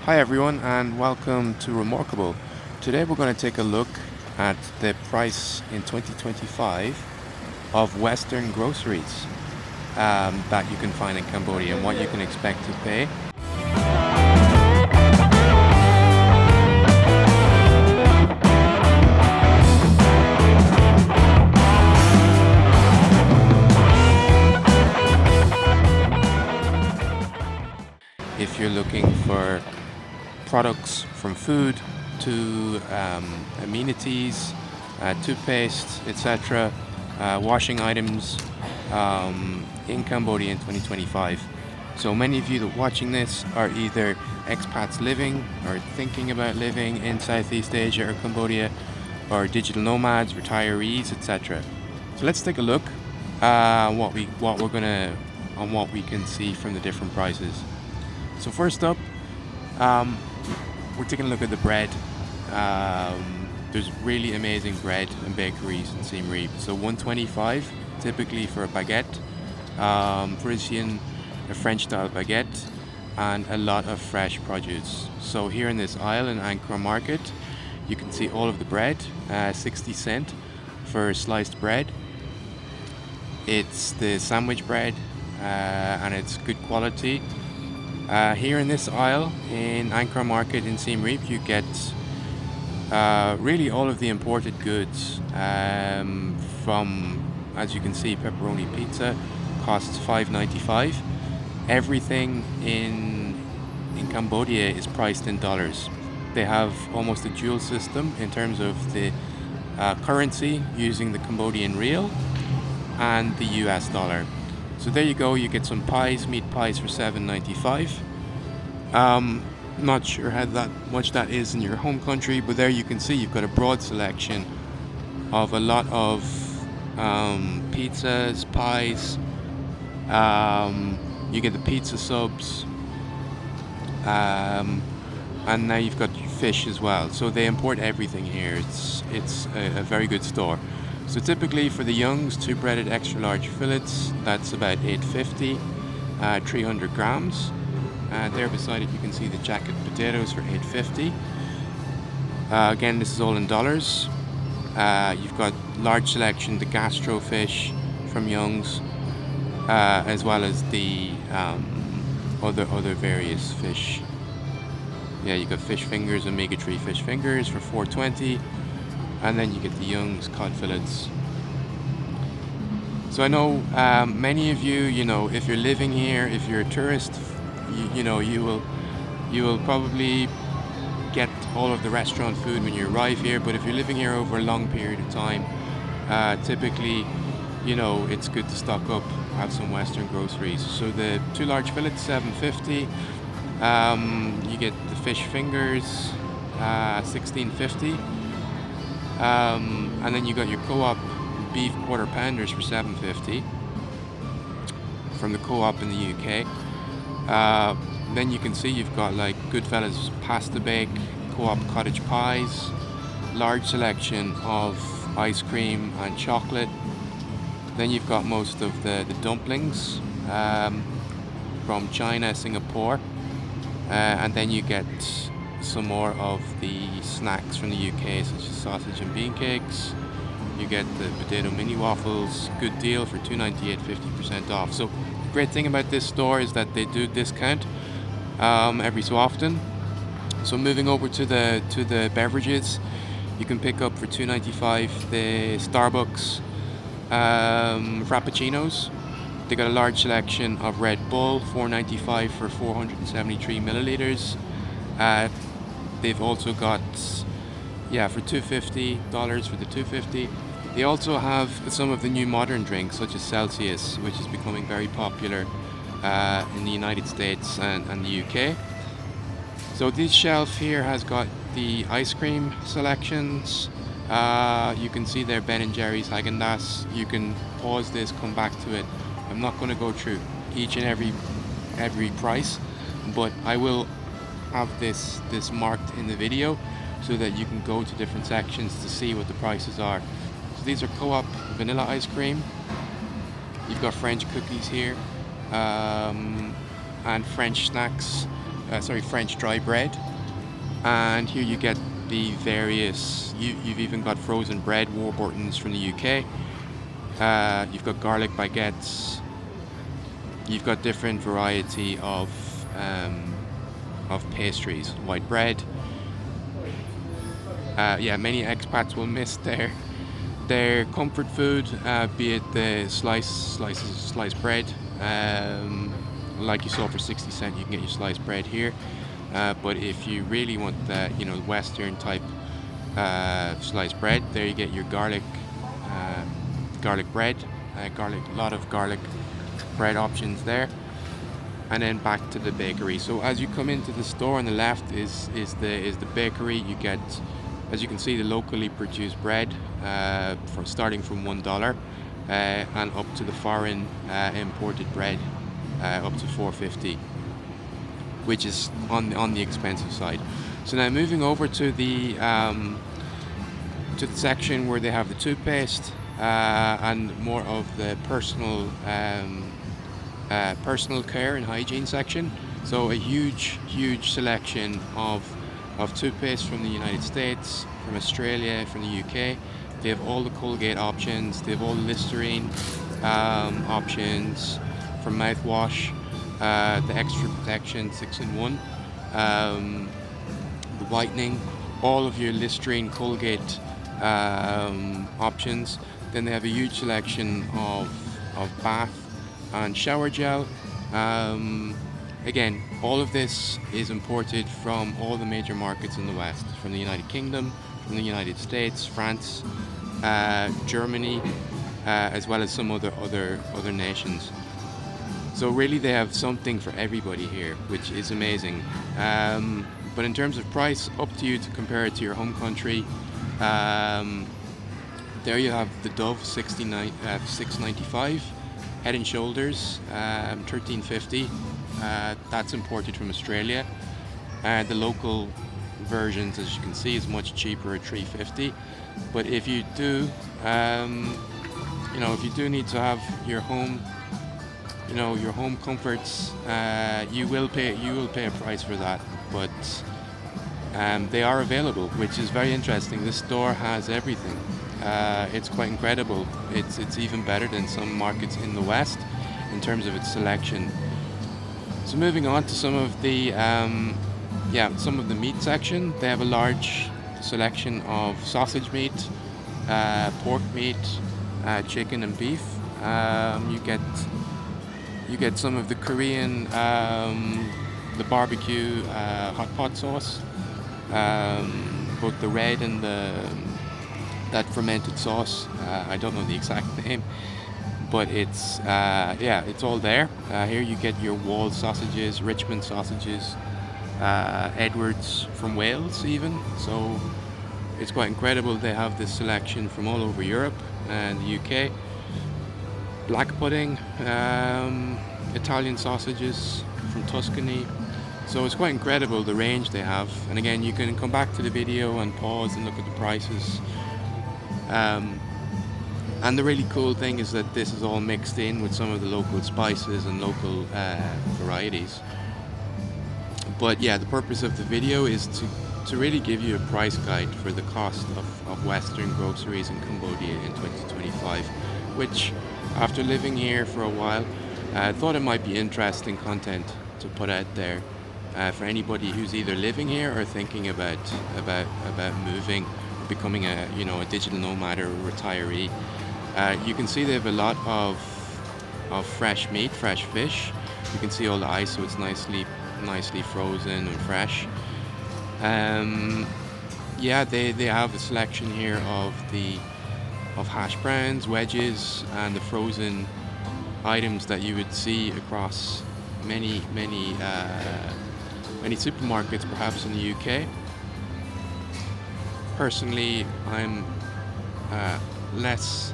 Hi everyone and welcome to Remarkable. Today we're going to take a look at the price in 2025 of Western groceries that you can find in Cambodia and what you can expect to pay. If you're looking for products from food to amenities, toothpaste, etc., washing items in Cambodia in 2025. So many of you that are watching this are either expats living or thinking about living in Southeast Asia or Cambodia, or digital nomads, retirees, etc. So let's take a look what we can see from the different prices. So first up, we're taking a look at the bread. There's really amazing bread and bakeries in Siem Reap. So 125 typically for a baguette, Parisian, a French style baguette, and a lot of fresh produce. So here in this aisle in Angkor Market, you can see all of the bread, 60 cent for sliced bread. It's the sandwich bread and it's good quality. Here in this aisle in Angkor Market in Siem Reap, you get really all of the imported goods from, as you can see, pepperoni pizza costs $5.95. Everything in Cambodia is priced in dollars. They have almost a dual system in terms of the currency, using the Cambodian riel and the US dollar. So there you go, you get some pies, meat pies for $7.95. Not sure how much that is in your home country, but there you can see you've got a broad selection of a lot of pizzas, pies. You get the pizza subs, and now you've got fish as well. So they import everything here. It's a very good store. So typically for the youngs, 2 breaded extra large fillets, that's about $8.50, 300 grams. There beside it you can see the jacket potatoes for $8.50. Again, this is all in dollars. You've got large selection, the gastro fish from Young's, as well as the other various fish. Yeah, you got fish fingers, omega-3 fish fingers for $4.20. And then you get the Young's cod fillets. So I know many of you, if you're living here, if you're a tourist, you will probably get all of the restaurant food when you arrive here. But if you're living here over a long period of time, typically, it's good to stock up, have some Western groceries. So the 2 large fillets, $7.50. You get the fish fingers, $16.50. And then you got your co-op beef quarter pounders for $7.50 from the co-op in the UK. Then you can see you've got like Goodfellas pasta bake, co-op cottage pies, large selection of ice cream and chocolate. Then you've got most of the dumplings from China, Singapore, and then you get some more of the snacks from the UK, such as sausage and bean cakes. You get the potato mini waffles, good deal for $2.98, 50% off. So the great thing about this store is that they do discount every so often. So moving over to the beverages, you can pick up for $2.95 the Starbucks Frappuccinos. They got a large selection of Red Bull, $4.95 for 473 milliliters. They've also got, for $2.50 for the 250. They also have some of the new modern drinks, such as Celsius, which is becoming very popular in the United States and the UK. So this shelf here has got the ice cream selections. You can see there Ben & Jerry's, Häagen-Dazs. You can pause this, come back to it. I'm not going to go through each and every price, but I will have this marked in the video so that you can go to different sections to see what the prices are. So these are co-op vanilla ice cream. You've got French cookies here, and French snacks. French dry bread. And here you get the various, you've even got frozen bread, Warburtons from the UK. You've got garlic baguettes. You've got different variety of pastries, white bread. Many expats will miss their comfort food, be it the sliced bread. Like you saw for 60 cents, you can get your sliced bread here. But if you really want the Western type sliced bread, there you get your garlic bread, a lot of garlic bread options there. And then back to the bakery. So as you come into the store on the left is the bakery. You get, as you can see, the locally produced bread starting from $1 and up to the foreign imported bread up to $4.50, which is on the expensive side. So now moving over to the section where they have the toothpaste and more of the personal care and hygiene section. So a huge selection of toothpaste from the United States, from Australia, from the UK. They have all the Colgate options. They have all the Listerine options for mouthwash, the extra protection 6-in-1, the whitening, all of your Listerine, Colgate options. Then they have a huge selection of bath and shower gel. Again, all of this is imported from all the major markets in the West, from the United Kingdom, from the United States, France, Germany, as well as some other nations. So really they have something for everybody here, which is amazing. But in terms of price, up to you to compare it to your home country. There you have the Dove $6.95, Head and Shoulders $13.50. That's imported from Australia. The local versions, as you can see, is much cheaper at $3.50. But if you do, if you do need to have your home, your home comforts, you will pay a price for that. But they are available, which is very interesting. This store has everything. It's quite incredible. It's even better than some markets in the West in terms of its selection. So moving on to some of the meat section. They have a large selection of sausage meat, pork meat, chicken and beef. You get some of the Korean, the barbecue hot pot sauce, both the red and that fermented sauce. I don't know the exact name, but it's all there. Here you get your Wall sausages, Richmond sausages, Edwards from Wales even. So it's quite incredible. They have this selection from all over Europe and the UK. Black pudding, Italian sausages from Tuscany. So it's quite incredible the range they have. And again, you can come back to the video and pause and look at the prices. And the really cool thing is that this is all mixed in with some of the local spices and local varieties. But yeah, the purpose of the video is to really give you a price guide for the cost of Western groceries in Cambodia in 2025, which, after living here for a while, I thought it might be interesting content to put out there for anybody who's either living here or thinking about moving, becoming a digital nomad or a retiree. You can see they have a lot of fresh meat, fresh fish. You can see all the ice, so it's nicely frozen and fresh. They have a selection here of hash browns, wedges, and the frozen items that you would see across many supermarkets, perhaps in the UK. Personally, I'm less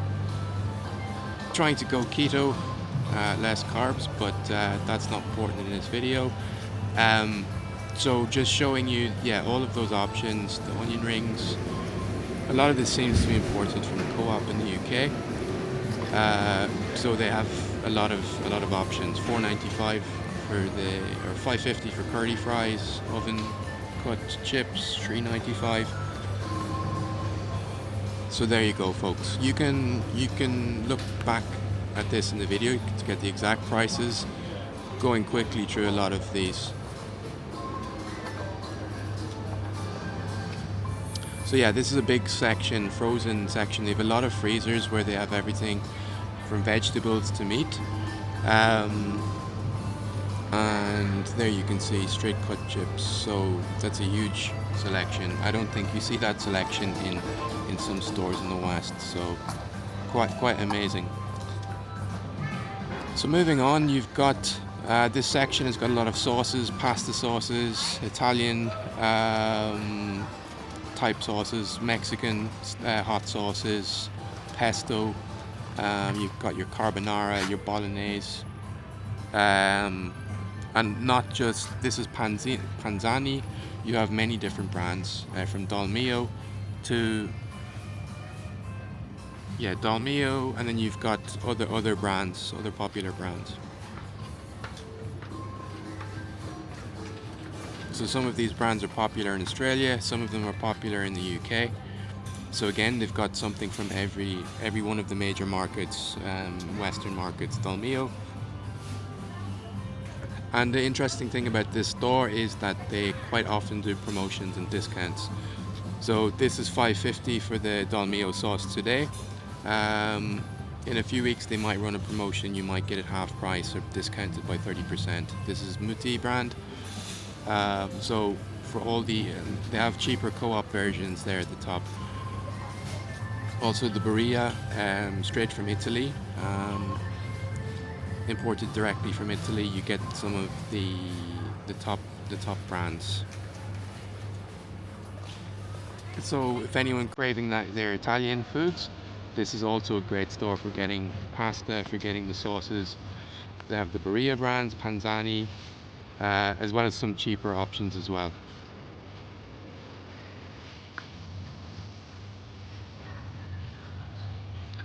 trying to go keto, less carbs, but that's not important in this video. So just showing you, all of those options, the onion rings. A lot of this seems to be imported from the co-op in the UK. So they have a lot of options. $4.95 for the, or 5.50 for curly fries, oven cut chips, 3.95. So there you go, folks. You can look back at this in the video to get the exact prices. Going quickly through a lot of these. So yeah, this is a big section, frozen section. They have a lot of freezers where they have everything from vegetables to meat. And there you can see straight cut chips. So that's a huge selection. I don't think you see that selection in some stores in the West. So quite amazing. So moving on, you've got this section has got a lot of sauces, pasta sauces, Italian type sauces, Mexican hot sauces, pesto. You've got your carbonara, your bolognese, and not just this is panzani. You have many different brands from Dolmio to Dolmio, and then you've got other brands, other popular brands. So some of these brands are popular in Australia, some of them are popular in the UK. So again, they've got something from every one of the major markets, Western markets, Dolmio. And the interesting thing about this store is that they quite often do promotions and discounts. So this is $5.50 for the Dolmio sauce today. In a few weeks they might run a promotion, you might get it half price or discounted by 30%. This is Muti brand. So for all they have cheaper co-op versions there at the top. Also the Barilla, straight from Italy, imported directly from Italy. You get some of the top brands. So if anyone craving their Italian foods, this is also a great store for getting pasta, for getting the sauces. They have the Barilla brands, Panzani, as well as some cheaper options as well.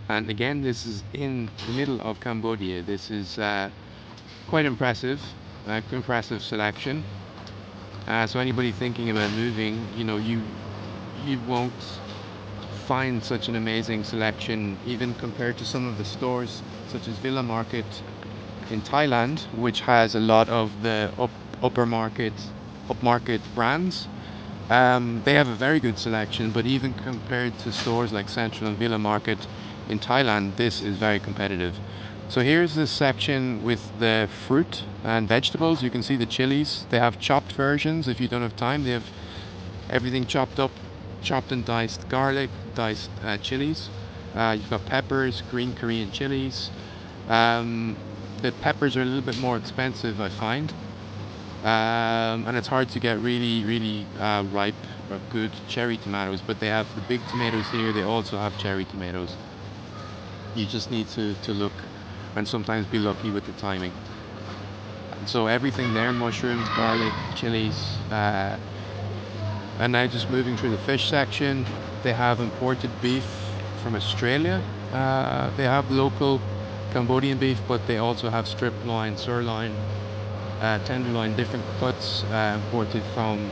And again, this is in the middle of Cambodia. This is quite impressive, impressive selection. So anybody thinking about moving, you won't find such an amazing selection, even compared to some of the stores such as Villa Market in Thailand, which has a lot of the upmarket brands. They have a very good selection, but even compared to stores like Central and Villa Market in Thailand, this is very competitive. So here's this section with the fruit and vegetables. You can see the chilies. They have chopped versions if you don't have time. They have everything chopped up, chopped and diced garlic, diced chilies. You've got peppers, green Korean chilies. The peppers are a little bit more expensive, I find. And it's hard to get really ripe or good cherry tomatoes, but they have the big tomatoes here. They also have cherry tomatoes. You just need to look and sometimes be lucky with the timing. So everything there, mushrooms, garlic, chilies. And now just moving through the fish section, they have imported beef from Australia. They have local Cambodian beef, but they also have strip loin, sirloin, tenderloin, different cuts imported from,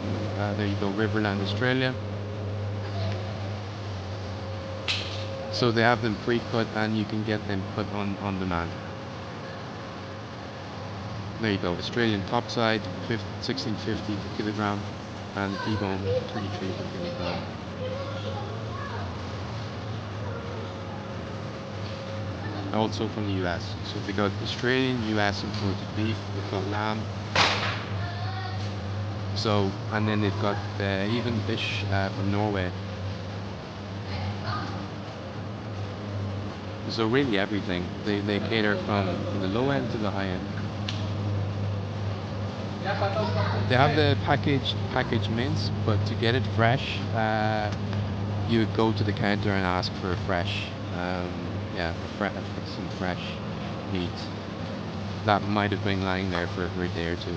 there you go, Riverland, Australia. So they have them pre-cut and you can get them cut on demand. There you go, Australian topside, 16.50 per kilogram, and T-bone, 23 per kilogram. Also from the US. So they got Australian, US imported beef, they've got lamb. So, and then they've got even fish from Norway. So really everything. They cater from the low end to the high end. They have the packaged mince, but to get it fresh, you would go to the counter and ask for a fresh, some fresh meat that might have been lying there for a day or two.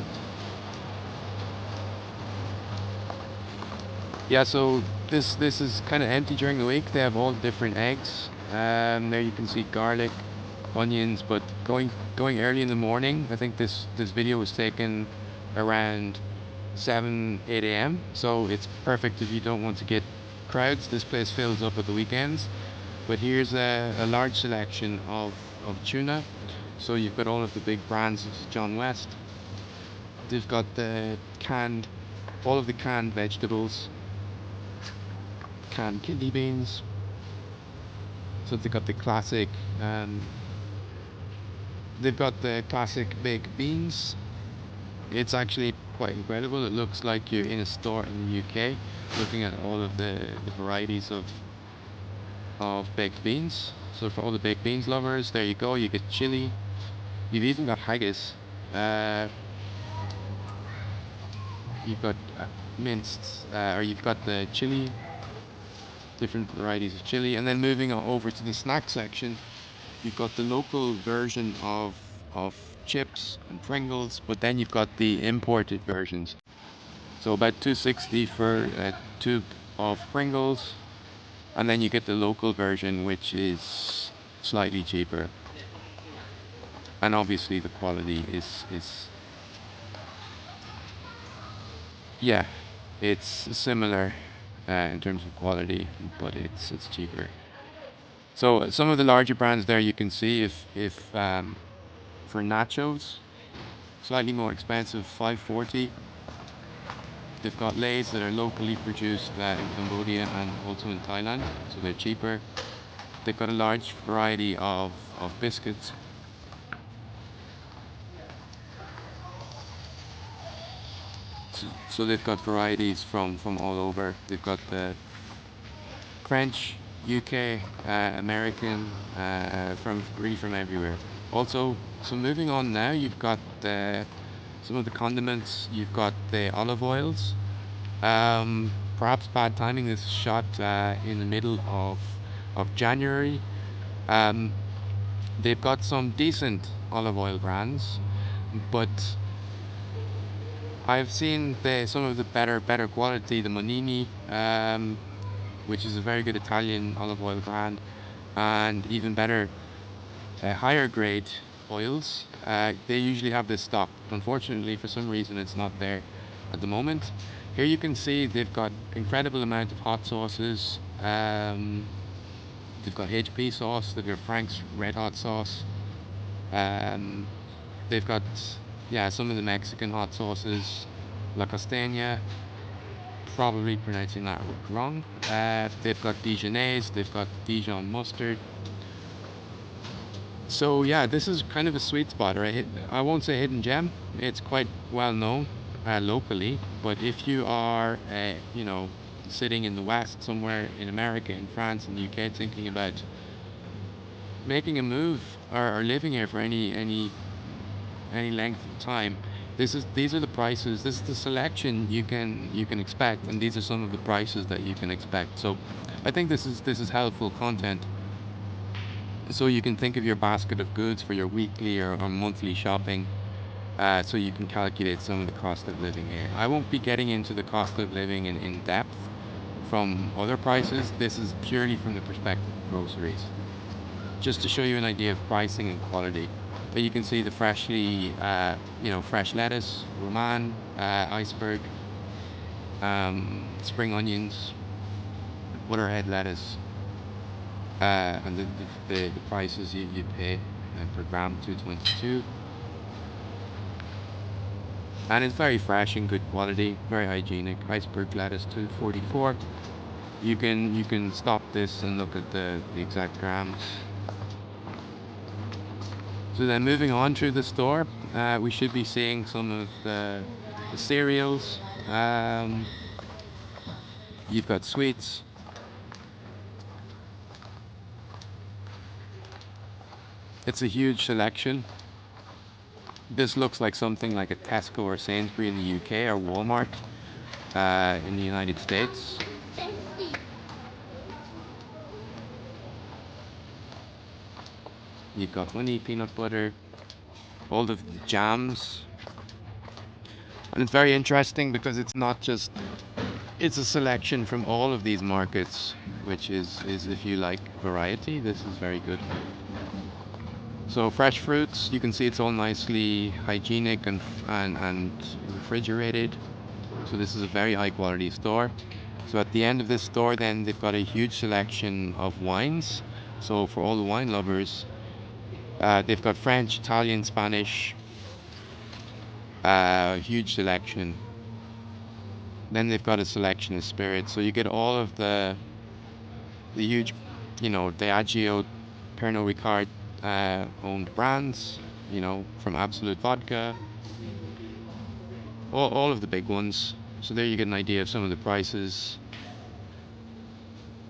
Yeah, so this is kind of empty during the week. They have all different eggs. There you can see garlic, onions, but Going early in the morning. I think this video was taken around 7, 8 a.m. So it's perfect if you don't want to get crowds. This place fills up at the weekends. But here's a large selection of tuna. So you've got all of the big brands. This is John West. They've got all of the canned vegetables, canned kidney beans. So they've got the classic, um, they've got the classic baked beans. It's actually quite incredible. It looks like you're in a store in the UK, looking at all of the varieties of baked beans. So for all the baked beans lovers, there you go. You get chili. You've even got haggis. Uh, you've got minced, or you've got the chili, different varieties of chili, and then moving over to the snack section, you've got the local version of chips and Pringles, but then you've got the imported versions. So about 260 for a tube of Pringles, and then you get the local version, which is slightly cheaper. And obviously the quality is yeah, it's similar in terms of quality, but it's cheaper. So some of the larger brands there you can see if for nachos, slightly more expensive, 540. They've got Lays that are locally produced in Cambodia and also in Thailand, so they're cheaper. They've got a large variety of biscuits. So they've got varieties from all over. They've got the French, UK, American, from really from everywhere. Also, so moving on now, you've got some of the condiments. You've got the olive oils. Perhaps bad timing. This shot in the middle of January. Um, they've got some decent olive oil brands, but I've seen some of the better quality. The Monini, which is a very good Italian olive oil brand, and even better, higher grade oils. They usually have this stock. Unfortunately, for some reason, it's not there at the moment. Here you can see they've got incredible amount of hot sauces. They've got HP sauce. They've got Frank's Red Hot sauce. Um, they've got some of the Mexican hot sauces, La Costeña. Probably pronouncing that wrong. They've got Dijonnaise. They've got Dijon mustard. So yeah, this is kind of a sweet spot, right? I won't say hidden gem. It's quite well known locally, but if you are, sitting in the West somewhere in America, in France, in the UK, thinking about making a move or living here for any length of time, these are the prices. This is the selection you can expect, and these are some of the prices that you can expect. So, I think this is helpful content. So you can think of your basket of goods for your weekly or monthly shopping, so you can calculate some of the cost of living here. I won't be getting into the cost of living in depth from other prices. This is purely from the perspective of groceries, just to show you an idea of pricing and quality. But you can see the fresh lettuce, romaine, iceberg, spring onions, butterhead lettuce, and the prices you pay per gram, 222. And it's very fresh and good quality, very hygienic. Iceberg lettuce, 244. You can stop this and look at the exact grams. So then moving on through the store, we should be seeing some of the cereals. You've got sweets. It's a huge selection. This looks like something like a Tesco or Sainsbury in the UK or Walmart in the United States. You've got honey, peanut butter, all of the jams. And it's very interesting because it's a selection from all of these markets, which is if you like variety, this is very good. So fresh fruits, you can see it's all nicely hygienic and refrigerated. So this is a very high quality store. So at the end of this store, then they've got a huge selection of wines. So for all the wine lovers, they've got French, Italian, Spanish, huge selection. Then they've got a selection of spirits. So you get all of the huge, Diageo, Pernod Ricard owned brands, from Absolute Vodka, all of the big ones. So there you get an idea of some of the prices,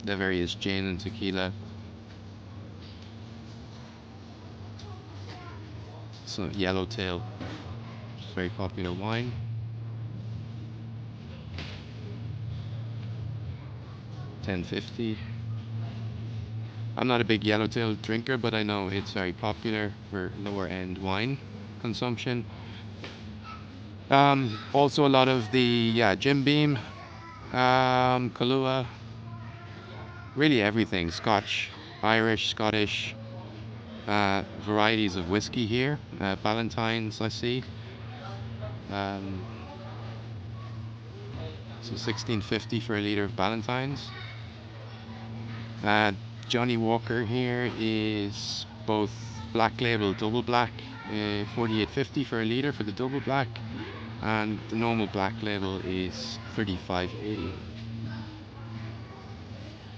the various gin and tequila. So Yellowtail, very popular wine. 1050. I'm not a big Yellowtail drinker, but I know it's very popular for lower end wine consumption. Also a lot of the Jim Beam, Kahlua, really everything. Scotch, Irish, Scottish, varieties of whiskey here. Ballantines, I see. Um, so 1650 for a liter of Ballantines. Uh, Johnny Walker here is both black label, double black, 48.50 for a liter for the double black, and the normal black label is 35.80.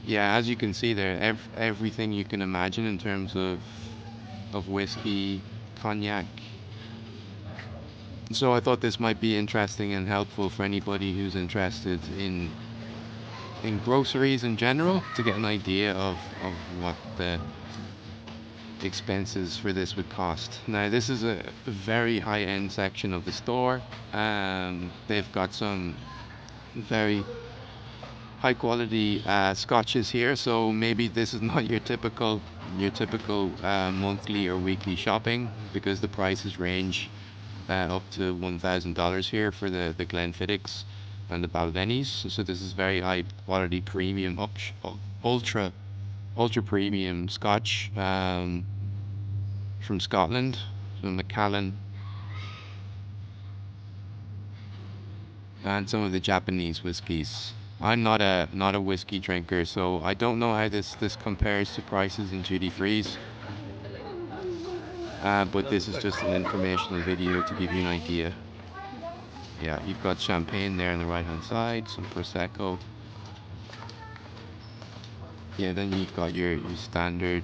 Yeah, as you can see there, everything you can imagine in terms of whiskey, cognac. So I thought this might be interesting and helpful for anybody who's interested in groceries in general, to get an idea of what the expenses for this would cost. Now this is a very high-end section of the store. They've got some very high quality scotches here, so maybe this is not your typical monthly or weekly shopping, because the prices range up to $1,000 here for the Glenfiddichs and the Balvenis. So this is very high quality premium ultra ultra premium scotch from Scotland, from Macallan, and some of the Japanese whiskies. I'm not a whiskey drinker, so I don't know how this compares to prices in duty frees. But this is just an informational video to give you an idea. Yeah, you've got champagne there on the right hand side, some prosecco. Yeah, then you've got your standard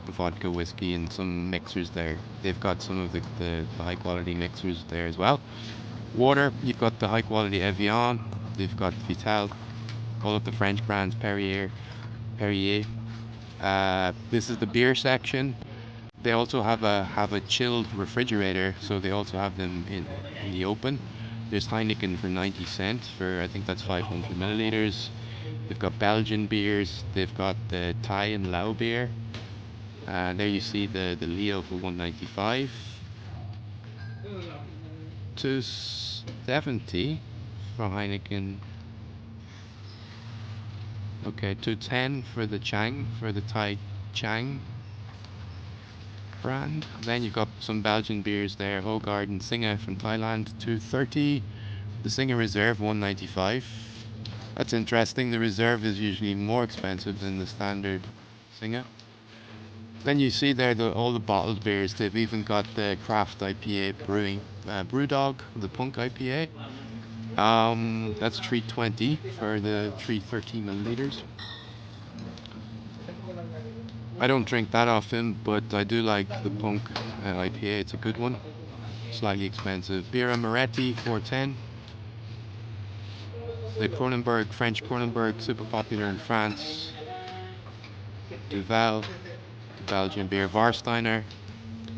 vodka whiskey and some mixers there. They've got some of the high quality mixers there as well. Water, you've got the high quality Evian, they've got Vital, all of the French brands, Perrier. This is the beer section. They also have a chilled refrigerator, so they also have them in the open. There's Heineken for 90 cents for, I think that's 500 milliliters. They've got Belgian beers. They've got the Thai and Lao beer. There you see the Leo for 195. 270 for Heineken. Okay, 210 for the Chang, for the Thai Chang brand. Then you've got some Belgian beers there. Hogard and Singa from Thailand, 230. The Singa Reserve, 195. That's interesting. The Reserve is usually more expensive than the standard Singa. Then you see there all the bottled beers. They've even got the craft IPA brewing, Brewdog, the Punk IPA. That's 320 for the 330 milliliters. I don't drink that often, but I do like the Punk IPA. It's a good one. Slightly expensive. Birra Moretti, 410. The Kronenberg, French Kronenberg, super popular in France. Duvel, the Belgian beer. Warsteiner.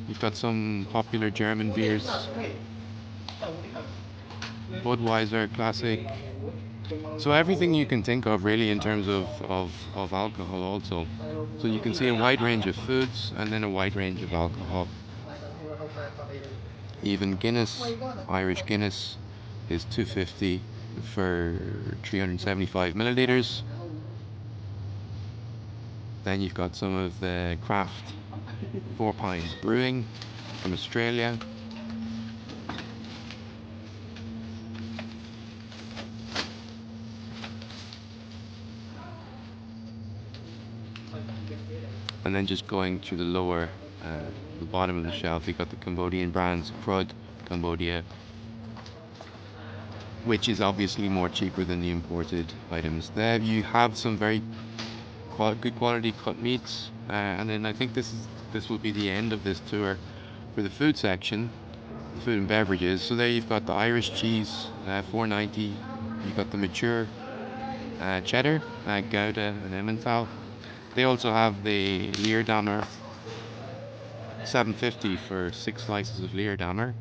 You've got some popular German beers. Budweiser, classic. So everything you can think of really in terms of alcohol also. So you can see a wide range of foods and then a wide range of alcohol. Even Guinness, Irish Guinness, is 250 for 375 milliliters. Then you've got some of the craft 4 Pines brewing from Australia. And then just going through the bottom of the shelf, you've got the Cambodian brands, Crud, Cambodia, which is obviously more cheaper than the imported items. There you have some very good quality cut meats, and then I think this will be the end of this tour for the food section, food and beverages. So there you've got the Irish cheese, 4.90. You've got the mature cheddar, Gouda and Emmental. They also have the Leerdammer, 7.50 for 6 slices of Leerdammer.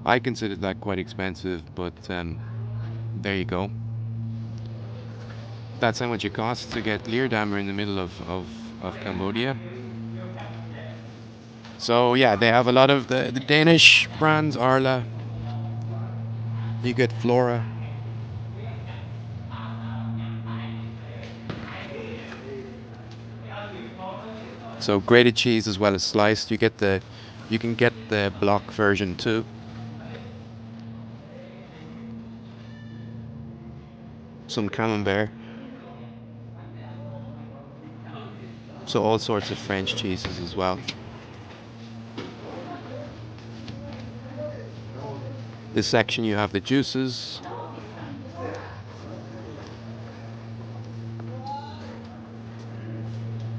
I considered that quite expensive, but there you go. That's how much it costs to get Leerdammer in the middle of Cambodia. So yeah, they have a lot of the Danish brands, Arla. You get Flora. So grated cheese as well as sliced. You can get the block version too. Some camembert. So all sorts of French cheeses as well. This section you have the juices.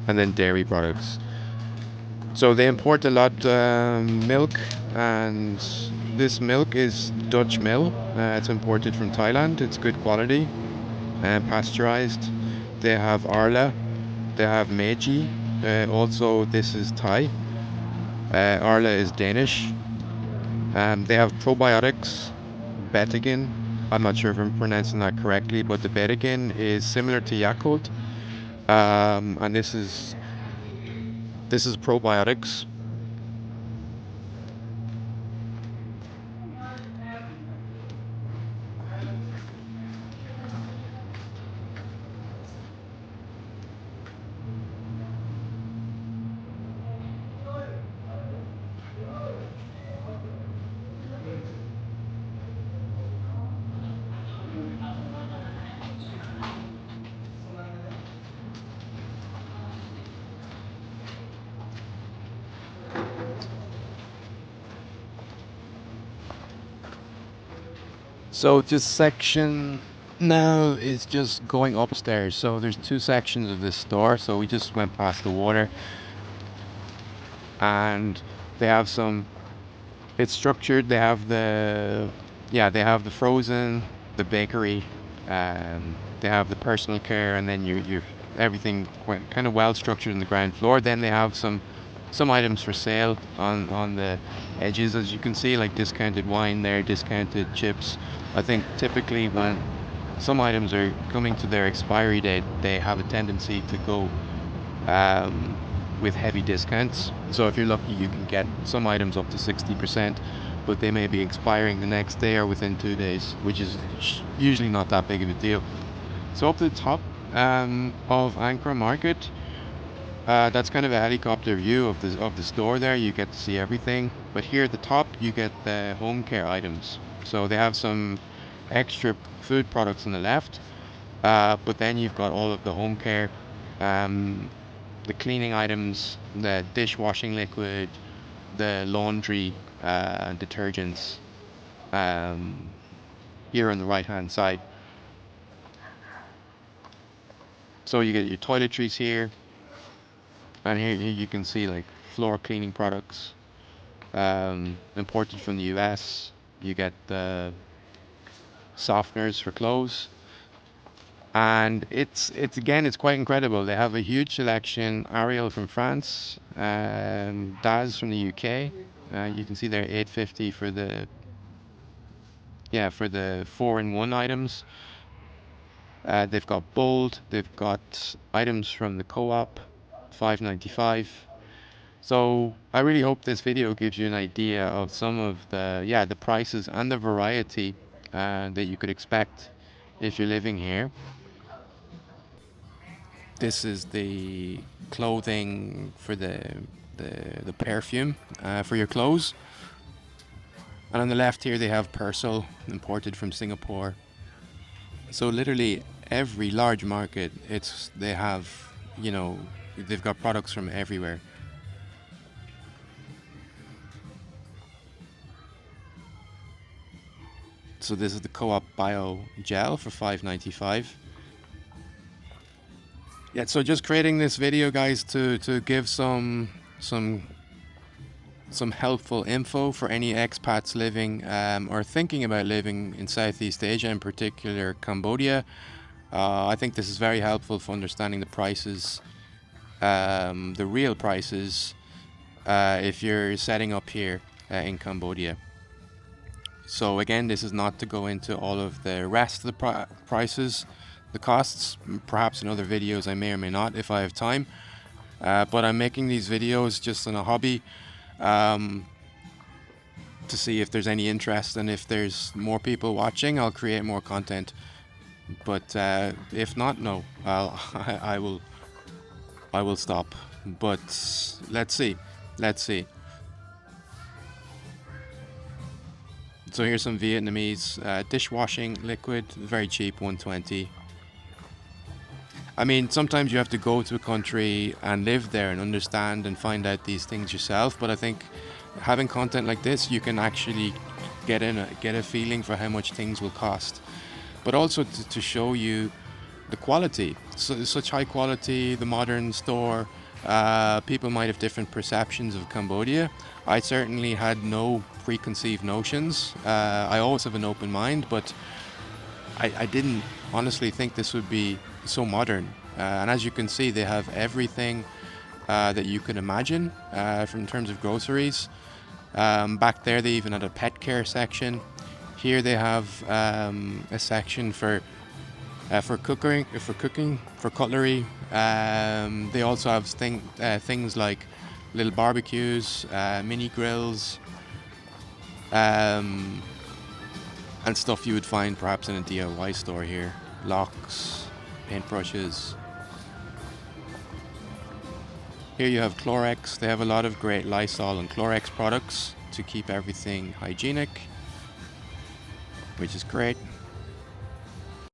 And then dairy products. So they import a lot milk, and this milk is Dutch milk. It's imported from Thailand. It's good quality and pasteurized. They have Arla. They have Meiji. Also, this is Thai. Arla is Danish. They have probiotics, Betagen. I'm not sure if I'm pronouncing that correctly, but the Betagen is similar to Yakult, and this is probiotics. So this section now is just going upstairs. So there's two sections of this store. So we just went past the water, and they have some. It's structured. They have the frozen, the bakery, they have the personal care, and then you everything kind of well structured in the ground floor. Then they have some items for sale on the edges, as you can see, like discounted wine there, discounted chips. I think typically when some items are coming to their expiry date, they have a tendency to go um, with heavy discounts. So if you're lucky, you can get some items up to 60%, but they may be expiring the next day or within 2 days, which is usually not that big of a deal. So up to the top of Ankara Market, that's kind of a helicopter view of the store there. You get to see everything. But here at the top, you get the home care items. So they have some extra food products on the left, but then you've got all of the home care, um, the cleaning items, the dishwashing liquid, the laundry detergents, um, here on the right hand side. So you get your toiletries here, and here you can see like floor cleaning products, imported from the US. You get the softeners for clothes, and it's quite incredible. They have a huge selection. Ariel from France, Daz from the UK. You can see there 8.50 for the 4-in-1 items. They've got Bold. They've got items from the Co-op, 5.95. So I really hope this video gives you an idea of some of the prices and the variety that you could expect if you're living here. This is the clothing for the perfume for your clothes. And on the left here, they have Persil, imported from Singapore. So literally every large market, they have, they've got products from everywhere. So this is the Co-op Bio Gel for $5.95. Yeah, so just creating this video, guys, to give some helpful info for any expats living or thinking about living in Southeast Asia, in particular Cambodia. I think this is very helpful for understanding the prices, the real prices, if you're setting up here in Cambodia. So again, this is not to go into all of the rest of the prices, the costs. Perhaps in other videos I may or may not if I have time. But I'm making these videos just on a hobby, to see if there's any interest, and if there's more people watching, I'll create more content. But if not, no, I will stop. But let's see. So here's some Vietnamese dishwashing liquid, very cheap, 120. I mean, sometimes you have to go to a country and live there and understand and find out these things yourself. But I think having content like this, you can actually get a feeling for how much things will cost. But also to show you the quality. So such high quality, the modern store. People might have different perceptions of Cambodia. I certainly had no preconceived notions. I always have an open mind, but I didn't honestly think this would be so modern. And as you can see, they have everything that you can imagine from terms of groceries. Back there, they even had a pet care section. Here they have a section for cooking, for cutlery. They also have things like little barbecues, mini grills, and stuff you would find perhaps in a DIY store here. Locks, paintbrushes. Here you have Clorox. They have a lot of great Lysol and Clorox products to keep everything hygienic, which is great.